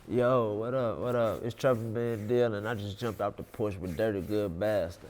Yo, what up, what up? It's Trapperman Dale, and I just jumped off the porch with Dirty Good Bastard.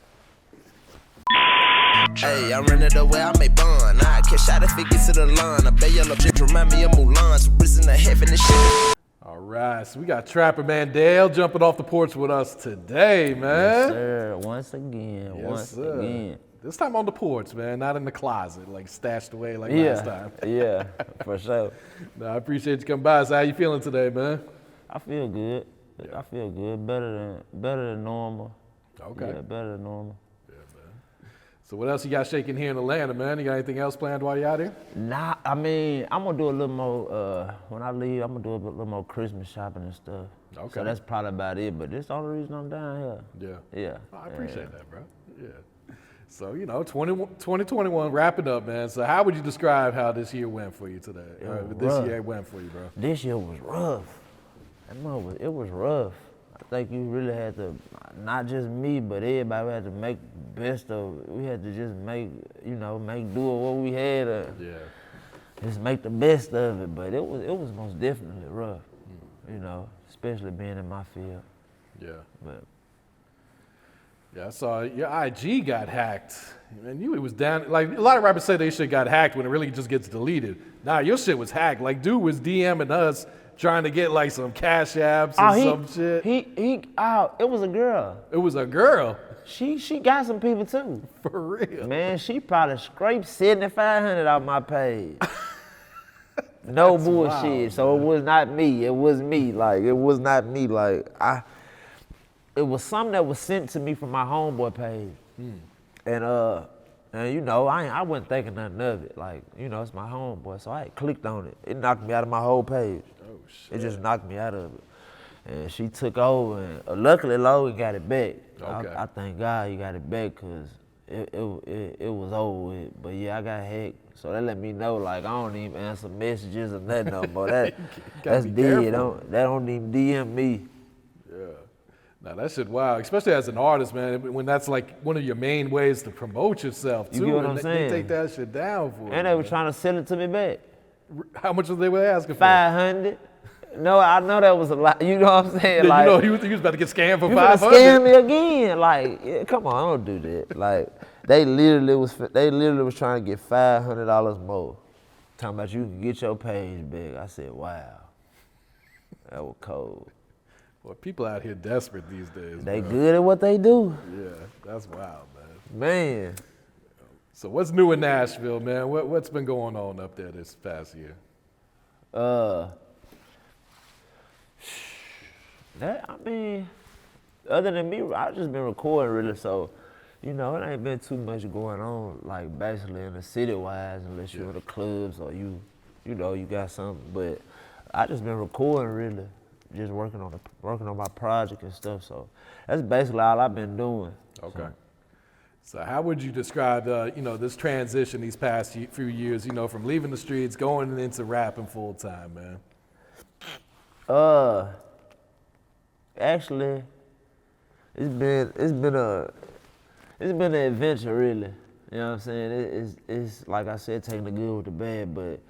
Hey, I'm running the way I make bun. I catch out if it gets to the line. I bet yellow chick remind me of Mulan. So risen the heaven and shit. All right, so we got Trapperman Dale jumping off the porch with us today, man. Yes, sir. Once again, again. This time on the porch, man, not in the closet, like stashed away like last time. Yeah, for sure. No, I appreciate you coming by. So how you feeling today, man? I feel good. Yeah. I feel good. Better than normal. Okay. Yeah, better than normal. Yeah, man. So what else you got shaking here in Atlanta, man? You got anything else planned while you out here? Nah, I mean, I'm gonna do a little more, when I leave, I'm gonna do a little more Christmas shopping and stuff. Okay. So that's probably about it, but this is the only reason I'm down here. Yeah. Yeah. Oh, I appreciate that, bro. Yeah. So, 2021 wrapping up, man. So how would you describe how this year went for you today? This year went for you, bro? This year was rough. It was rough. I think you really had to, not just me, but everybody had to make best of it. We had to just make do with what we had. Just make the best of it. But it was most definitely rough, especially being in my field. Yeah. But yeah, I saw your IG got hacked. And it was down, like a lot of rappers say they shit got hacked when it really just gets deleted. Nah, your shit was hacked. Like dude was DMing us trying to get like some cash apps and some shit. It was a girl. It was a girl. She got some people too. For real. Man, she probably scraped $7,500 off my page. No bullshit. Wild, so man. it was not me. It was me. Like it was not me. Like it was something that was sent to me from my homeboy page. And I wasn't thinking nothing of it. Like, it's my homeboy. So I had clicked on it. It knocked me out of my whole page. Oh shit. It just knocked me out of it. And she took over, and luckily Logan got it back. Okay. I thank God he got it back, because it was over with. But yeah, I got hacked. So that let me know, like, I don't even answer messages or nothing no more. That's dead. That don't even DM me. Yeah. Now that shit wild, especially as an artist, man, when that's like one of your main ways to promote yourself too. You get what I'm and saying? They take that shit down for you. And they were man. trying to sell it to me back. How much was they were asking for? 500. No, I know that was a lot. You know what I'm saying? Yeah, like, he was about to get scammed for you 500. scam me again? Like, yeah, come on, don't do that. Like, they literally was trying to get $500 more. Talking about you can get your page back. I said, wow, that was cold. Well, people out here desperate these days. They bro. good at what they do. Yeah, that's wild, man. Man. So what's new in Nashville, man? What's been going on up there this past year? Other than me, I've just been recording really, so, it ain't been too much going on, like basically in the city-wise, unless you're in the clubs or you got something. But I just been recording really, just working on my project and stuff. So that's basically all I've been doing. Okay. So how would you describe, this transition these past few years, from leaving the streets, going into rapping full time, man? Actually, it's been an adventure, really. You know what I'm saying? It's like I said, taking the good with the bad, but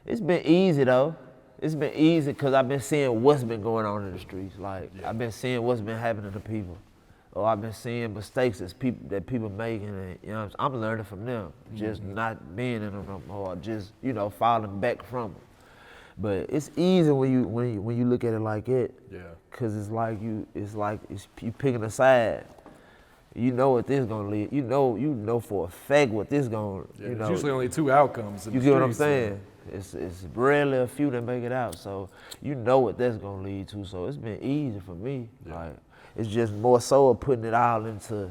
it's been easy though. It's been easy because I've been seeing what's been going on in the streets. Like, I've been seeing what's been happening to people. Or I've been seeing mistakes that people making, and I'm learning from them, just not being in them or just falling back from them. But it's easy when you look at it like that. Yeah. Cause it's like you picking a side. You know what this gonna lead. You know for a fact what this gonna. Yeah, there's usually only two outcomes. You get what I'm saying? It's rarely a few that make it out. So you know what that's gonna lead to. So it's been easy for me. Yeah. Like, it's just more so of putting it all into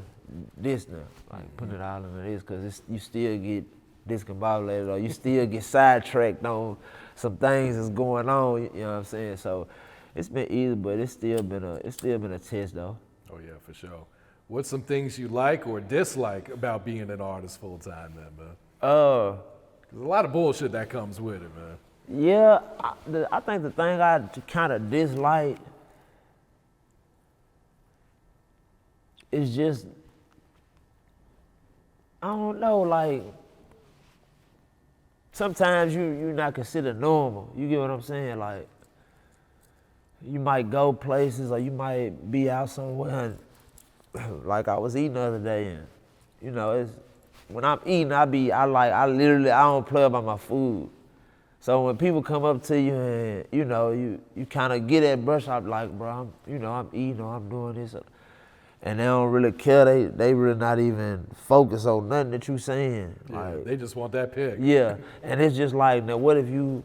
this now. Like putting it all into this, cause you still get discombobulated or you still get sidetracked on some things that's going on. You know what I'm saying? So it's been easy, but it's still been a test though. Oh yeah, for sure. What's some things you like or dislike about being an artist full time, man? There's a lot of bullshit that comes with it, man. Yeah, I think the thing I kind of dislike is just, I don't know, like, sometimes you're not considered normal. You get what I'm saying? Like, you might go places or you might be out somewhere. And, like I was eating the other day, and you know, it's when I'm eating, I don't play about my food. So when people come up to you and you know you kind of get that brush off, like, bro, I'm eating or I'm doing this, and they don't really care. They really not even focus on nothing that you saying. Yeah, like, they just want that pick. Yeah, and it's just like, now what if you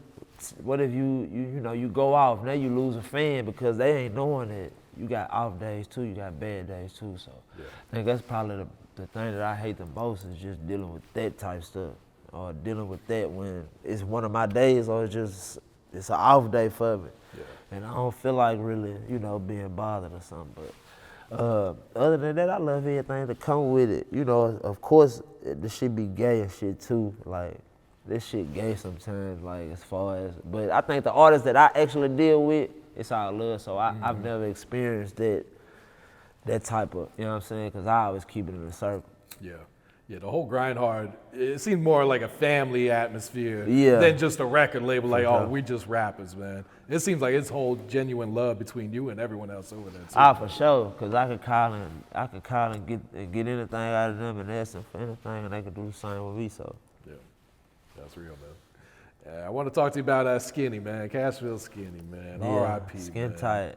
go off, now you lose a fan because they ain't knowing that you got off days too, you got bad days too. So I think that's probably the thing that I hate the most is just dealing with that type stuff, or dealing with that when it's one of my days or it's an off day for me. Yeah. And I don't feel like really, being bothered or something. But other than that, I love everything that come with it. Of course, the shit be gay and shit too. Like, this shit gay sometimes, like, as far as, but I think the artists that I actually deal with, it's all love. So I've never experienced that type of, you know what I'm saying? Because I always keep it in a circle. Yeah. Yeah, the whole Grind Hard, it seemed more like a family atmosphere than just a record label, like, oh, we just rappers, man. It seems like it's whole genuine love between you and everyone else over there, too. For sure, because I could call and get anything out of them and ask them for anything, and they could do the same with me, so. Yeah, that's real, man. I want to talk to you about Skinnie, man, Cashville Skinnie, man, R.I.P., Skin man. tight.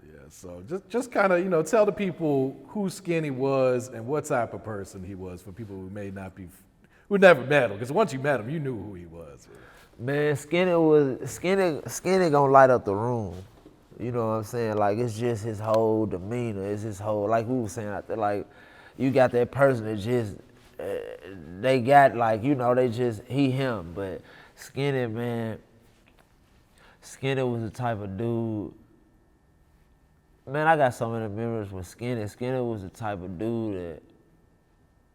Yeah, so just kind of, tell the people who Skinnie was and what type of person he was for people who may not be, who never met him. Because once you met him, you knew who he was. Man, Skinnie gonna light up the room. You know what I'm saying? Like, it's just his whole demeanor. It's his whole, like we were saying out there, like, you got that person that just, they got like, they just, him. But Skinnie, man, Skinnie was the type of dude. Man, I got so many memories with Skinnie. Skinnie was the type of dude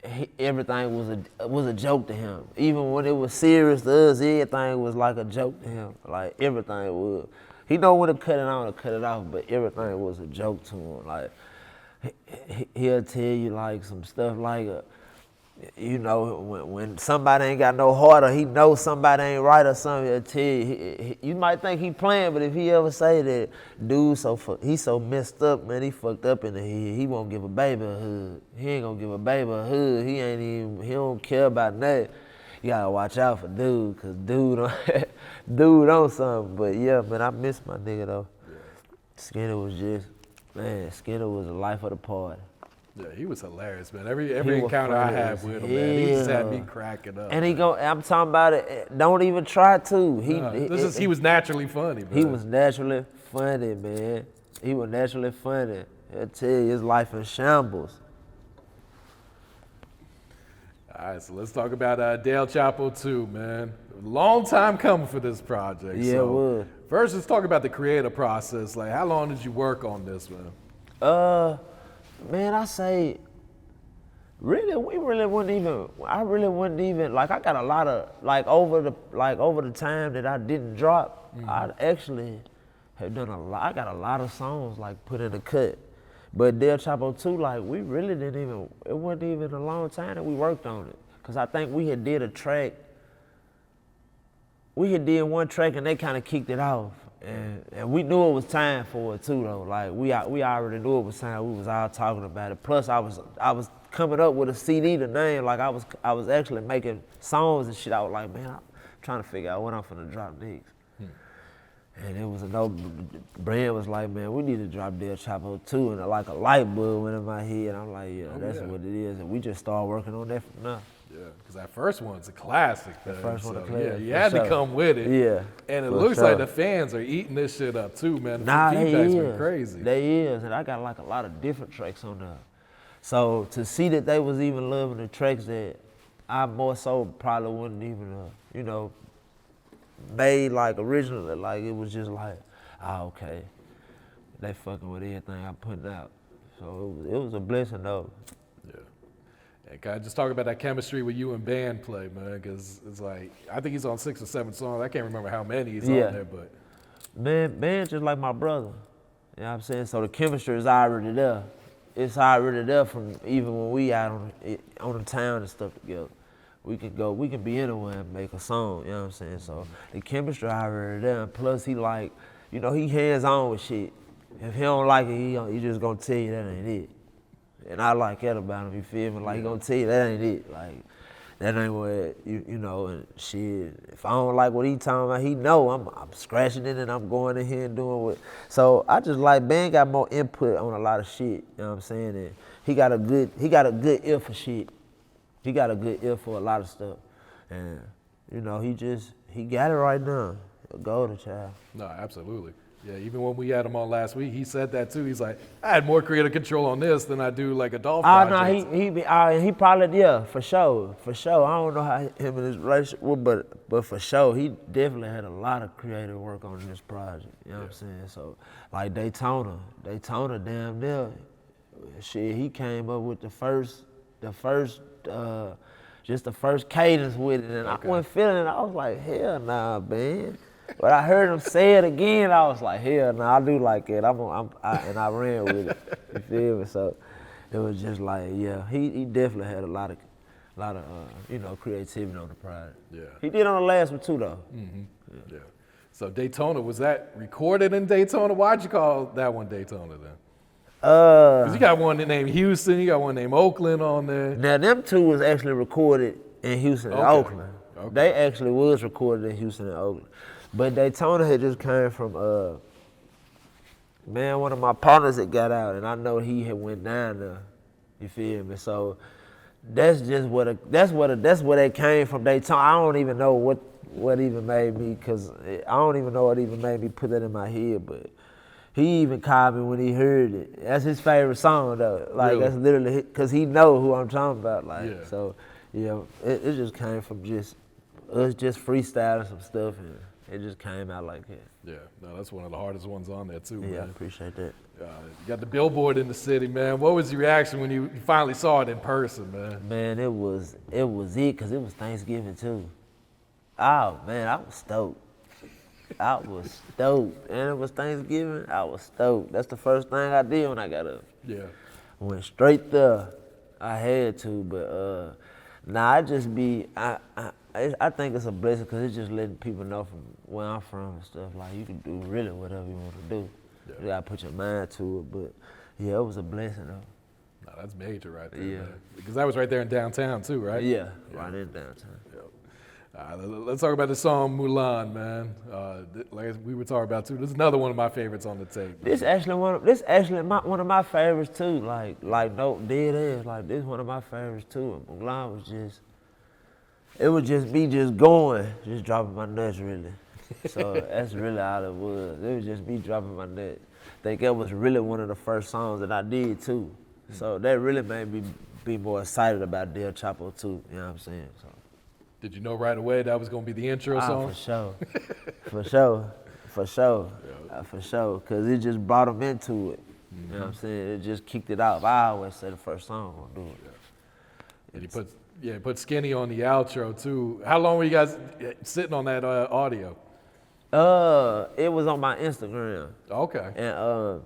that everything was a joke to him. Even when it was serious to us, everything was like a joke to him. Like, everything was. He know when to cut it on or cut it off, but everything was a joke to him. Like, he'll tell you like some stuff like, when somebody ain't got no heart or he knows somebody ain't right or something, he'll tell you. You might think he playing, but if he ever say that, dude, he so messed up, man, he fucked up in the head. He won't give a baby a hug. He ain't gonna give a baby a hug. He don't care about that. You gotta watch out for dude, cause dude on something. But yeah, man, I miss my nigga though. Skinnie was Skinnie was the life of the party. Yeah, he was hilarious, man. Every encounter I had with him, man, he just had me cracking up. And I'm talking about it, don't even try to. He was naturally funny, man. He was naturally funny, man. He was naturally funny. I'll tell you, his life in shambles. All right, so let's talk about Dale Chapo too, man. Long time coming for this project. Yeah, it was. First, let's talk about the creative process. Like, how long did you work on this, man? Man, I say, I really wouldn't even, like, I got a lot of, over the time that I didn't drop, I actually have done I got a lot of songs, like, put in the cut. But Dale Chapo too, like, we really it wasn't even a long time that we worked on it. Cause I think we had did one track and they kind of kicked it off. And we knew it was time for it too, though. Like, we already knew it was time. We was all talking about it. Plus, I was coming up with a CD to name. Like, I was actually making songs and shit. I was like, man, I'm trying to figure out what I'm finna drop next. And it was Brand was like, man, we need to drop Dale Chapo too. And like a light bulb went in my head. I'm like, that's what it is. And we just started working on that from now. Yeah, because that first one's a classic. The first one, classic. Yeah, you had to come with it. Yeah. And it looks like the fans are eating this shit up too, man. The feedback's been crazy. They is, and I got like a lot of different tracks on there. So to see that they was even loving the tracks that I more so probably wouldn't even, made like originally. Like, it was just like, okay, they fucking with everything I'm putting out. So it was a blessing though. Yeah. And can I just talk about that chemistry with you and Bandplay, man? Because it's like, I think he's on 6 or 7 songs. I can't remember how many he's on there, but. Band's just like my brother. You know what I'm saying? So the chemistry is already there. It's already there from even when we out on the town and stuff together. We can be anywhere and make a song, you know what I'm saying? So the chemistry already there. And plus he like you know, he hands-on with shit. If he don't like it, he just gonna tell you that ain't it. And I like that about him, you feel me? Like, he gonna tell you that ain't it. Like, that ain't what, you know, and shit. If I don't like what he talking about, he know I'm scratching it and I'm going in here and doing what. So I just like, Ben got more input on a lot of shit, you know what I'm saying? And he got a good ear for shit. He got a good ear for a lot of stuff. And, you know, he got it right now. A golden child. No, absolutely. Yeah, even when we had him on last week, he said that too. He's like, I had more creative control on this than I do like a Dolph project. No, he probably, yeah, for sure. I don't know how him and his relationship were, but for sure, he definitely had a lot of creative work on this project. You know what I'm saying? So, like Daytona, damn near, shit, he came up with the first cadence with it, and I wasn't feeling it. I was like, hell nah, man. But I heard him say it again. I was like, hell no, I do like it. And I ran with it. You feel me? So it was just like, yeah, he definitely had a lot of you know, creativity on the project. Yeah. He did on the last one too, though. Mm-hmm. Yeah. So Daytona, was that recorded in Daytona? Why'd you call that one Daytona then? Because you got one named Houston, you got one named Oakland on there. Now them two was actually recorded in Houston and Oakland. Okay. They actually was recorded in Houston and Oakland. But Daytona had just came from one of my partners that got out, and I know he had went down there. You feel me? So that's where it came from. Daytona. I don't even know what even made me, cause I don't even know what even made me put that in my head. But he even called me when he heard it. That's his favorite song though. Like really? That's literally cause he know who I'm talking about. Like so, yeah. It just came from us just freestyling some stuff and. It just came out like that. Yeah, no, that's one of the hardest ones on there too, man. Yeah, I appreciate that. You got the Billboard in the city, man. What was your reaction when you finally saw it in person, man? Man, it was because it was Thanksgiving too. Oh, man, I was stoked. And it was Thanksgiving, I was stoked. That's the first thing I did when I got up. Yeah. Went straight there. I had to, but I just be, I think it's a blessing because it's just letting people know from where I'm from and stuff. Like, you can do really whatever you want to do. Yeah. You got to put your mind to it. But, yeah, it was a blessing, though. No, that's major right there, man. Because that was right there in downtown, too, right? Yeah, right in downtown. Let's talk about the song Mulan, man. Like we were talking about, too. This is another one of my favorites on the tape. This actually one of my favorites, too. Like no, dead ass. Like, this one of my favorites, too. Mulan was just... It was just me just going, just dropping my nuts, really. So that's really all it was. It was just me dropping my nuts. I think that was really one of the first songs that I did, too. So that really made me be more excited about Dale Chapo, too. You know what I'm saying? So. Did you know right away that was going to be the intro song? For sure. For sure. Because it just brought him into it. You know what I'm saying? It just kicked it off. I always say the first song will do it. And he put Skinnie on the outro too. How long were you guys sitting on that audio? It was on my Instagram. Okay. And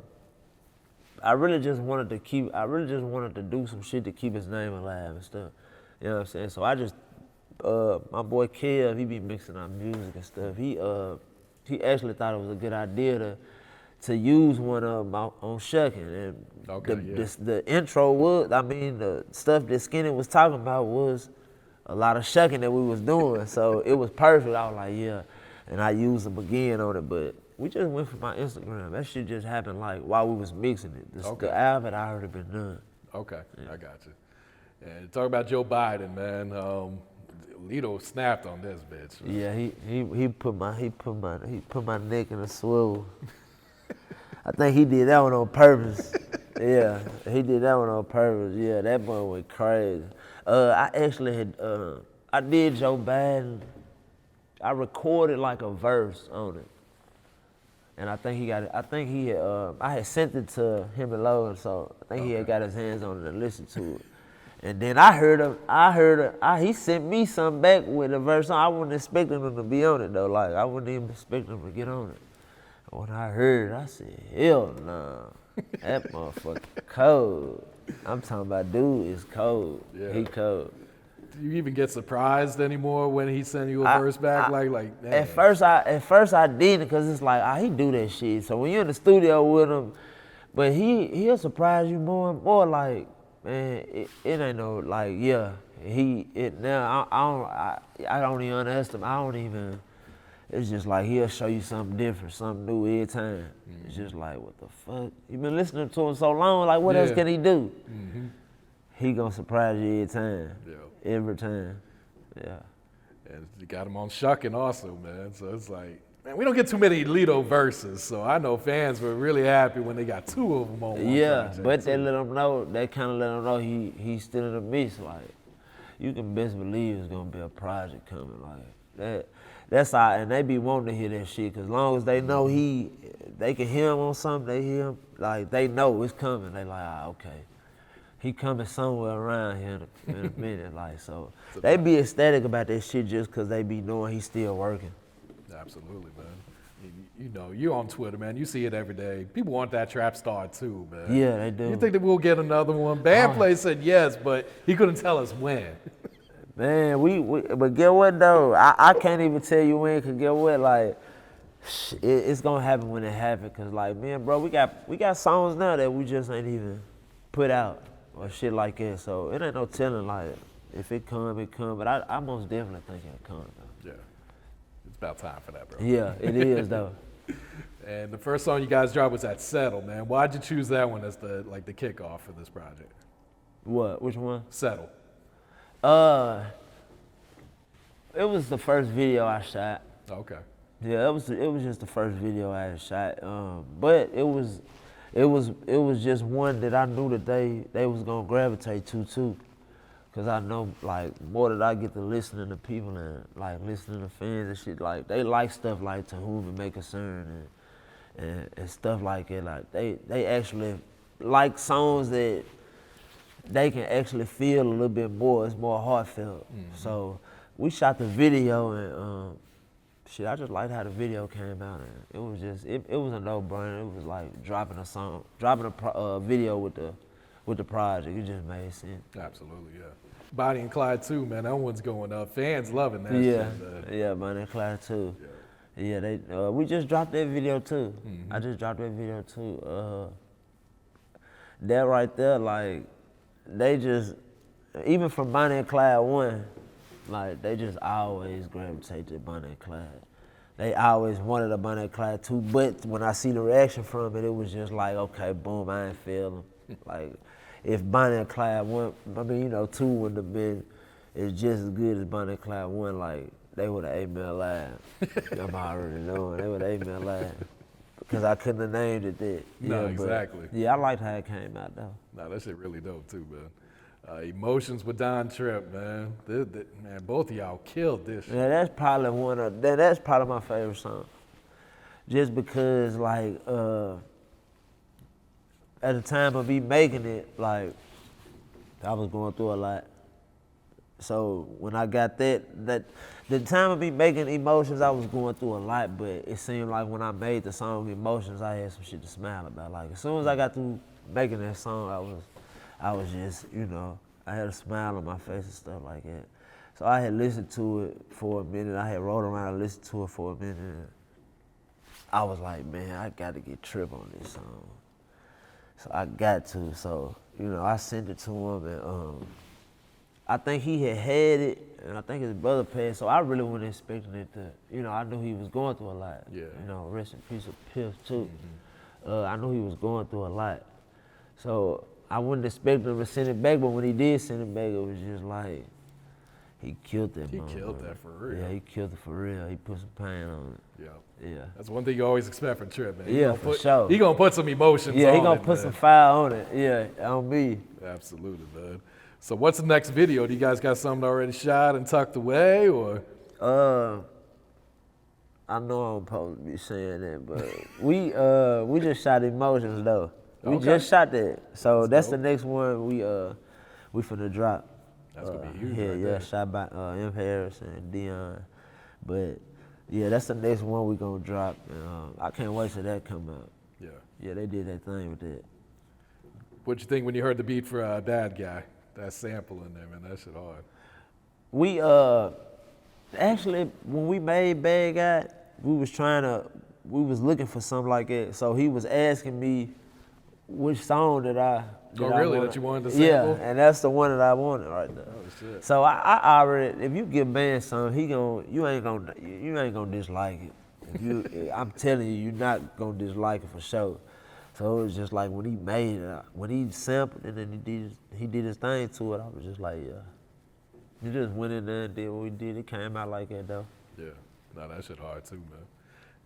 I really just wanted to do some shit to keep his name alive and stuff. You know what I'm saying? So I just, my boy Kev, he be mixing our music and stuff. He actually thought it was a good idea to use one of them on Shucking. And the intro was, the stuff that Skinnie was talking about was a lot of shucking that we was doing. So it was perfect. I was like, yeah. And I used them again on it, but we just went from my Instagram. That shit just happened like while we was mixing it. The album had already been done. Okay, yeah. I got you. And talk about Joe Biden, man. Lito snapped on this bitch. Yeah, he put my neck in a swivel. I think he did that one on purpose. Yeah, he did that one on purpose. Yeah, that boy went crazy. I actually had, I did Joe Biden. I recorded like a verse on it. And I think he got it. I think he had, I had sent it to him and Logan, so I think he had got his hands on it and listened to it. And then he sent me something back with a verse on. I wasn't expecting him to be on it though. Like, I wasn't even expecting him to get on it. When I heard it, I said, hell nah. That motherfucker cold. I'm talking about dude is cold. Yeah. He cold. you even get surprised anymore when he send you a verse back? Like man. At first I didn't, cause it's like, he do that shit. So when you're in the studio with him, but he'll surprise you more and more. Like, man, it ain't no like, yeah. Now I don't even underestimate. I don't even. It's just like he'll show you something different, something new every time. It's just like, what the fuck? You've been listening to him so long. Like, what else can he do? He gonna surprise you every time. Yeah. Every time. Yeah. And you got him on Shuckin' also, man. So it's like, man, we don't get too many Lito verses. So I know fans were really happy when they got 2 of them on one project. But they let him know. They kind of let him know he's still in the mix. Like, you can best believe it's gonna be a project coming. Like that. That's all, and they be wanting to hear that shit, cause as long as they know they can hear him on something, they hear him, like they know it's coming. They like, okay, he coming somewhere around here in a minute, like so. They be ecstatic about that shit just cause they be knowing he's still working. Absolutely, man. You know, you on Twitter, man. You see it every day. People want that trap star too, man. Yeah, they do. You think that we'll get another one? Bandplay said yes, but he couldn't tell us when. Man, but get what though? I can't even tell you when, cause get what, like, it's gonna happen when it happens. Cause like, man, bro, we got songs now that we just ain't even put out or shit like that. So it ain't no telling, like, if it come, it come. But I most definitely think it come though. Yeah, it's about time for that, bro. Yeah, it is though. And the first song you guys dropped was that Settle, man. Why'd you choose that one as the kickoff for this project? What? Which one? Settle. It was the first video I shot. Okay. Yeah, it was just the first video I had shot. But it was just one that I knew that they was gonna gravitate to too. Cause I know, like, more that I get to listening to people and like listening to fans and shit, like they like stuff like To Whom It May Concern and stuff like that. Like they actually like songs that they can actually feel a little bit more. It's more heartfelt. So we shot the video and I just liked how the video came out. And it was just it was a no-brainer. It was like dropping a video with the project. It just made sense. Absolutely, yeah. Bonnie and Clyde too, man. That one's going up. Fans loving that shit. Yeah, Bonnie and Clyde too. Yeah, we just dropped that video too. I just dropped that video too. That right there, like. They just, even from Bonnie and Clyde 1, like, they just always gravitate to Bonnie and Clyde. They always wanted a Bonnie and Clyde 2, but when I see the reaction from it, it was just like, okay, boom, I ain't feel them. Like, if Bonnie and Clyde 1, 2 wouldn't have been as just as good as Bonnie and Clyde 1, like, they would have ate me alive. I'm already knowing, they would have ate me alive. Because I couldn't have named it that. No, exactly. Yeah, I liked how it came out though. No, that shit really dope too, man. Emotions with Don Trip, man. Man, both of y'all killed this shit. Yeah, that's probably my favorite song. Just because, like, at the time of me making it, like, I was going through a lot. So when I got the time of me making Emotions, I was going through a lot, but it seemed like when I made the song Emotions, I had some shit to smile about. Like, as soon as I got through making that song, I was just, I had a smile on my face and stuff like that. So I had listened to it for a minute. I had rolled around and listened to it for a minute. And I was like, man, I got to get Trip on this song. So I got to. So, I sent it to him and I think he had it, and I think his brother passed, so I really wasn't expecting it to, I knew he was going through a lot. Yeah. Rest in peace of Piff, too. I knew he was going through a lot. So I wouldn't expect him to send it back, but when he did send it back, it was just like, he killed that He killed that for real. Yeah, he killed it for real. He put some pain on it. Yeah. Yeah. That's one thing you always expect from Trip, man. Yeah, for sure. He gonna put some emotions on it. Yeah, he gonna put some fire on it. Yeah, on me. Absolutely, man. So what's the next video? Do you guys got something already shot and tucked away, or? I know I'm supposed to be saying that, but we just shot Emotions though. We just shot that, so that's the next one we finna drop. That's gonna be huge. Yeah, shot by M. Harris and Dion, but yeah, that's the next one we gonna drop. And, I can't wait till that come out. Yeah, they did that thing with that. What'd you think when you heard the beat for Bad Guy? That sample in there, man, that shit hard. We actually when we made Bad Guy, we was looking for something like that. So he was asking me which song that I that you wanted to sample? Yeah, and that's the one that I wanted right there. Oh shit. So I already, if you give band something, you ain't gonna dislike it. I'm telling you, you're not gonna dislike it for sure. So it was just like when he made it, when he sampled it and he did his thing to it, I was just like, yeah. He just went in there and did what we did. It came out like that though. Yeah, no, that shit hard too, man.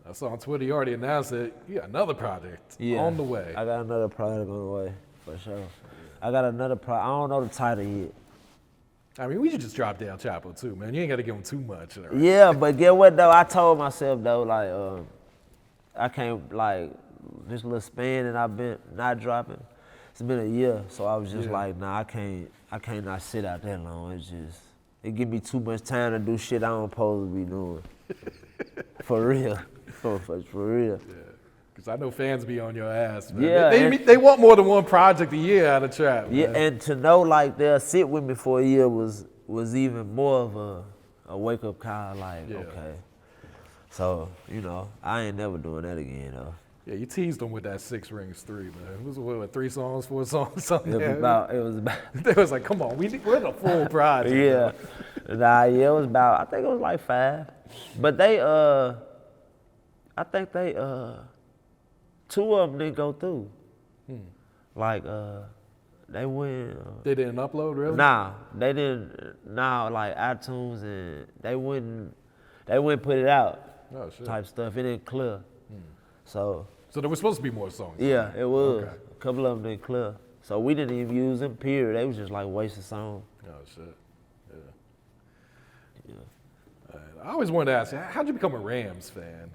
I saw on Twitter you already announced that you got another project on the way. I got another project on the way, for sure. I got another project. I don't know the title yet. I mean, we should just drop Dale Chapo too, man. You ain't got to give him too much. Right? Yeah, but get what though? I told myself though, like, I can't, like, this little span that I've been not dropping, it's been a year. So I was just like, nah, I can't not sit out that long. It give me too much time to do shit I don't supposed to be doing. For real. For real. Yeah, because I know fans be on your ass, man. Yeah, they want more than one project a year out of Trap. Yeah, man. and to know like they'll sit with me for a year was even more of a wake up call. Like, okay, so I ain't never doing that again though. Yeah, you teased them with that 6 Rings 3, man. It was what, 3 songs, 4 songs, something. It was about. They was like, come on, we're the full project. Yeah, it was about. I think it was like 5, but they I think they 2 of them didn't go through. Like they went. They didn't upload, really? Nah, they didn't. Nah, like iTunes and they wouldn't put it out. Oh shit. Type stuff. It didn't clear. So there was supposed to be more songs. Yeah, it was. Okay. A couple of them didn't clear. So we didn't even use them. Period. They was just like wasted songs. Oh shit. Yeah. I always wanted to ask you, how'd you become a Rams fan?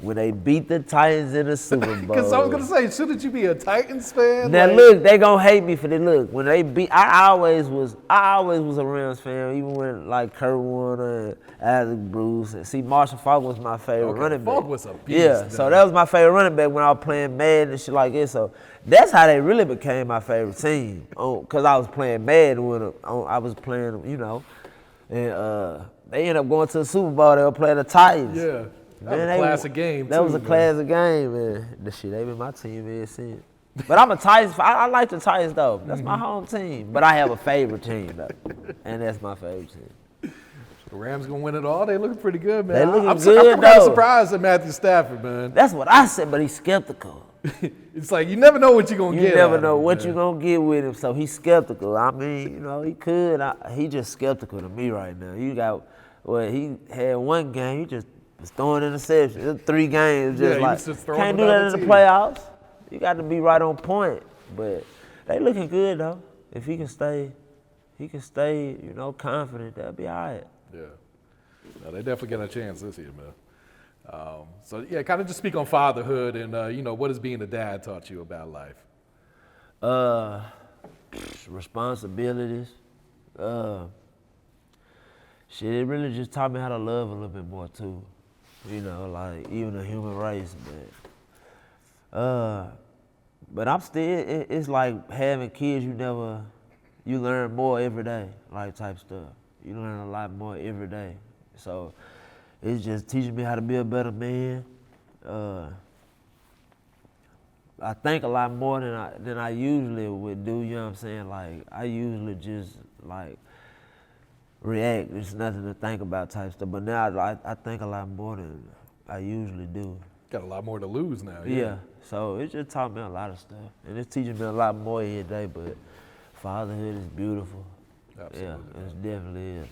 When they beat the Titans in the Super Bowl. Because I was gonna say, shouldn't you be a Titans fan? Now look, they gonna hate me for the look. When they beat, I always was a Rams fan, even when like Kurt Warner and Isaac Bruce. And see, Marshall Faulk was my favorite running back. Faulk was a beast. Yeah, so that was my favorite running back when I was playing Madden and shit like this. So that's how they really became my favorite team. Cause I was playing Madden with them. I was playing, and they ended up going to the Super Bowl. They were playing the Titans. Yeah. That was a classic game, That was a classic game, man. The shit, they been my team ever since. But I'm a Titans fan. I like the Titans, though. That's my home team. But I have a favorite team, though. And that's my favorite team. The Rams gonna win it all? They looking pretty good, man. They looking I'm good, kind of though. surprised at Matthew Stafford, man. That's what I said, but he's skeptical. It's like, you never know what you're gonna get. You never know what you're gonna get with him, so he's skeptical. I mean, he could. He just skeptical to me right now. He had one game, he just was throwing interceptions. 3 games, just can't do that in the playoffs. You got to be right on point. But they looking good though. If he can stay, confident. That'll be all right. Yeah, no, they definitely got a chance this year, man. So yeah, kind of just speak on fatherhood and what has being a dad taught you about life? Responsibilities. Shit, it really just taught me how to love a little bit more too. Like even the human race, but I'm still. It's like having kids. You learn more every day, like type stuff. You learn a lot more every day. So it's just teaching me how to be a better man. I think a lot more than I usually would do. You know what I'm saying? Like I usually just like react. There's nothing to think about type stuff. But now I think a lot more than I usually do. Got a lot more to lose now. Yeah. So it just taught me a lot of stuff. And it's teaching me a lot more every day, but fatherhood is beautiful. Absolutely. Yeah, it definitely is.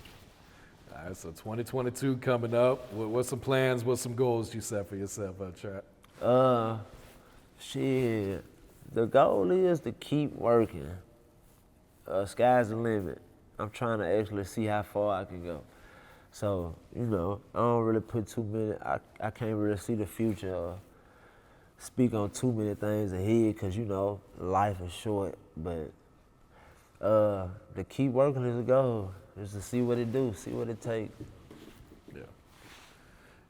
All right, so 2022 coming up. What's some plans, what's some goals you set for yourself, Trap? Shit. The goal is to keep working. Sky's the limit. I'm trying to actually see how far I can go. So, I don't really put too many, I can't really see the future or speak on too many things ahead because, life is short. But to keep working is a goal, is to see what it do, see what it takes. Yeah.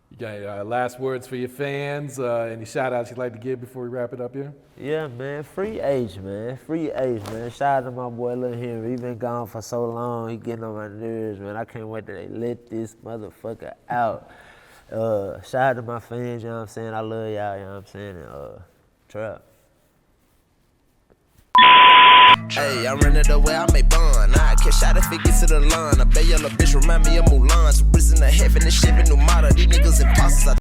You got last words for your fans? Any shout outs you'd like to give before we wrap it up here? Yeah, man, free H, man. Free H, man. Shout out to my boy Lil Henry. He been gone for so long. He getting on my nerves, man. I can't wait till they let this motherfucker out. Shout out to my fans, you know what I'm saying? I love y'all, you know what I'm saying? And, Trap. Hey, I run it away, I make bun. I catch out if it gets to the line. A bay yellow bitch remind me of Mulan. So risen to heaven and shipping new model. These niggas imposters.